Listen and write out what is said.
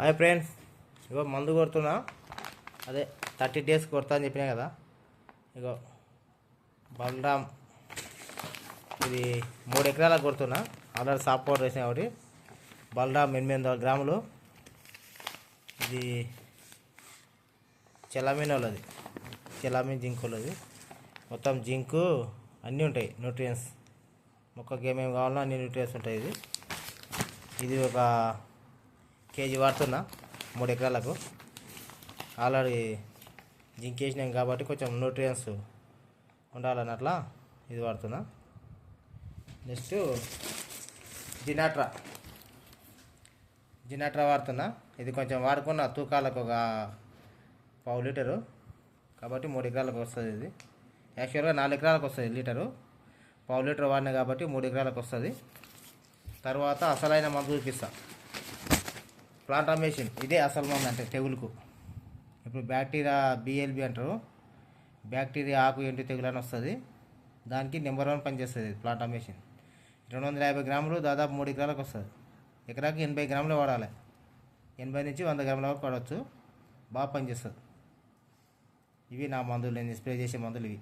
Hi friends, ఇగో మందు కొడుతున్నా. అదే 30 days కొడతా అని చెప్పినా కదా. ఇగో బలరామ్, ఇది 3 ఎకరాలకు కొడుతున్నా. ఆల్రెడీ సాప్ పౌడర్ వేసిన ఒకటి బలరామ్ 800 గ్రాములు. ఇది చెలామిన్ వాళ్ళది, చెలామిన్ జింక్ వాళ్ళది. మొత్తం జింకు అన్నీ ఉంటాయి, న్యూట్రియన్స్. మొక్కకి ఏమేమి కావాలో అన్ని న్యూట్రియన్స్ ఉంటాయి. ఇది ఒక కేజీ వాడుతున్నా 3 ఎకరాలకు. ఆల్రెడీ జింక్ వేసినాం కాబట్టి కొంచెం న్యూట్రియన్స్ ఉండాలన్నట్లా ఇది వాడుతున్నా. నెక్స్ట్ జినాట్రా వాడుతున్నా. ఇది కొంచెం వాడుకున్న తూకాలకు ఒక 1/2 లీటరు కాబట్టి 3 ఎకరాలకు వస్తుంది. ఇది యాక్చువల్గా 4 ఎకరాలకు వస్తుంది లీటరు. 1/2 లీటర్ వాడినా కాబట్టి 3 ఎకరాలకు వస్తుంది. తర్వాత అసలైన మందు చూపిస్తా, ప్లాంటామేషన్. ఇదే అసలు మందు అంటే తెగులుకు. ఇప్పుడు బ్యాక్టీరియా బిఎల్బి అంటారు, బ్యాక్టీరియా ఆకు ఎండు తెగులు అని వస్తుంది. దానికి నెంబర్ 1 పనిచేస్తుంది ప్లాంటామేషన్. 250 గ్రాములు దాదాపు 3 ఎకరాలకు వస్తుంది. ఎకరాకి 80 గ్రాములు వాడాలి. 80 నుంచి 100 గ్రాముల వరకు వాడవచ్చు. బాగా పనిచేస్తుంది. ఇవి నా మందులు, నేను స్ప్రే చేసే మందులు ఇవి.